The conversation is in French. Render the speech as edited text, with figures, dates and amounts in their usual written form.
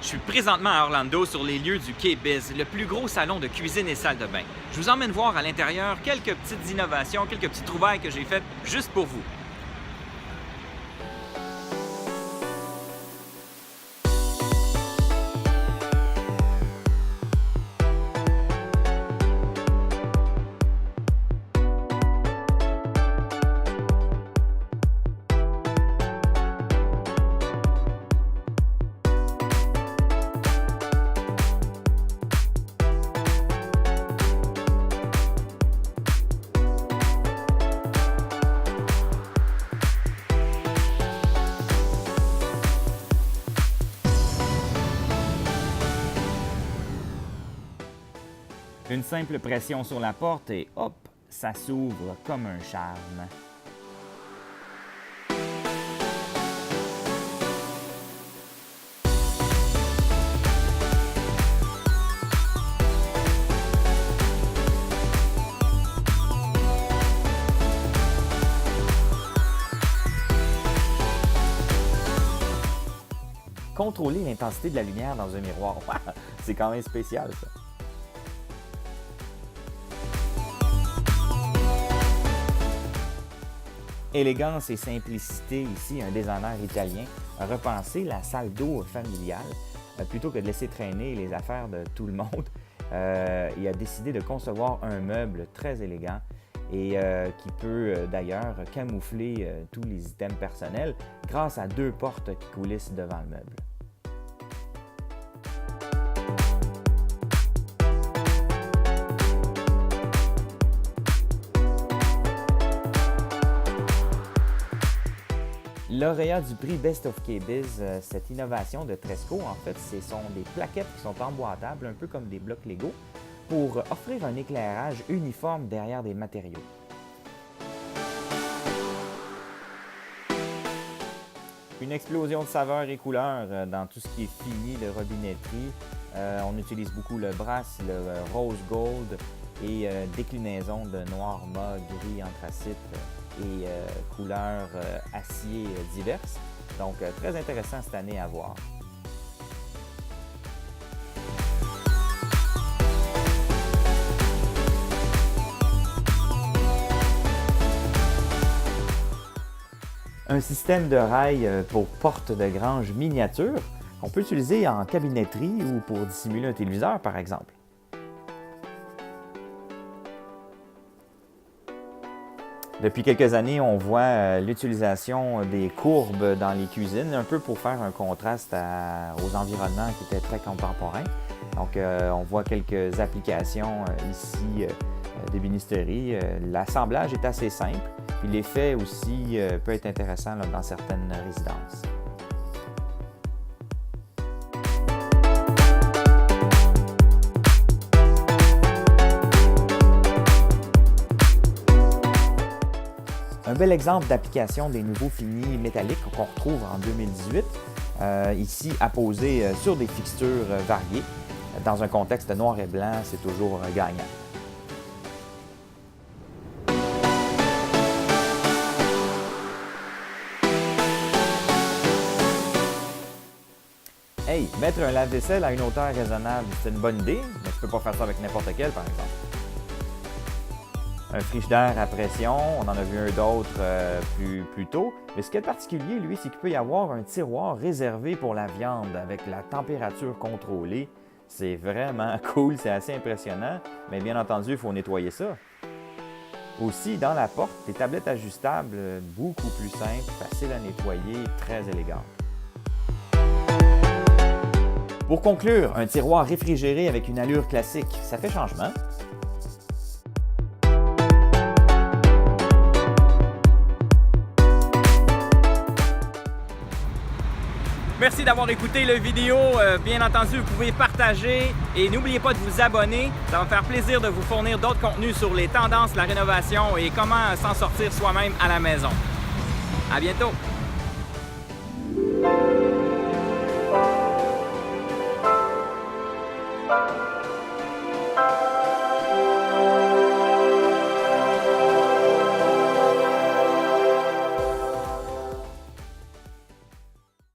Je suis présentement à Orlando sur les lieux du KBIS, le plus gros salon de cuisine et salle de bain. Je vous emmène voir à l'intérieur quelques petites innovations, quelques petites trouvailles que j'ai faites juste pour vous. Une simple pression sur la porte et hop, ça s'ouvre comme un charme. Contrôler l'intensité de la lumière dans un miroir, c'est quand même spécial ça. Élégance et simplicité, ici, un designer italien a repensé la salle d'eau familiale. Plutôt que de laisser traîner les affaires de tout le monde, il a décidé de concevoir un meuble très élégant et qui peut d'ailleurs camoufler tous les items personnels grâce à deux portes qui coulissent devant le meuble. Lauréat du prix Best of KBIS, cette innovation de Tresco, en fait, ce sont des plaquettes qui sont emboîtables, un peu comme des blocs Lego, pour offrir un éclairage uniforme derrière des matériaux. Une explosion de saveurs et couleurs dans tout ce qui est fini de robinetterie. On utilise beaucoup le brass, le rose gold et déclinaison de noir mat, gris, anthracite et couleurs acier diverses. Donc, très intéressant cette année à voir. Un système de rail pour porte de grange miniature qu'on peut utiliser en cabinetterie ou pour dissimuler un téléviseur, par exemple. Depuis quelques années, on voit l'utilisation des courbes dans les cuisines, un peu pour faire un contraste aux environnements qui étaient très contemporains. Donc, on voit quelques applications ici d'ébénisterie. L'assemblage est assez simple, puis l'effet aussi peut être intéressant là, dans certaines résidences. Un bel exemple d'application des nouveaux finis métalliques qu'on retrouve en 2018, ici apposés sur des fixtures variées. Dans un contexte noir et blanc, c'est toujours gagnant. Hey, mettre un lave-vaisselle à une hauteur raisonnable, c'est une bonne idée, mais tu peux pas faire ça avec n'importe quel, par exemple. Un frigidaire à pression, on en a vu un d'autre plus tôt. Mais ce qui est particulier, lui, c'est qu'il peut y avoir un tiroir réservé pour la viande avec la température contrôlée. C'est vraiment cool, c'est assez impressionnant, mais bien entendu, il faut nettoyer ça. Aussi, dans la porte, des tablettes ajustables, beaucoup plus simples, faciles à nettoyer, très élégantes. Pour conclure, un tiroir réfrigéré avec une allure classique, ça fait changement. Merci d'avoir écouté la vidéo. Bien entendu, vous pouvez partager et n'oubliez pas de vous abonner. Ça va me faire plaisir de vous fournir d'autres contenus sur les tendances, la rénovation et comment s'en sortir soi-même à la maison. À bientôt!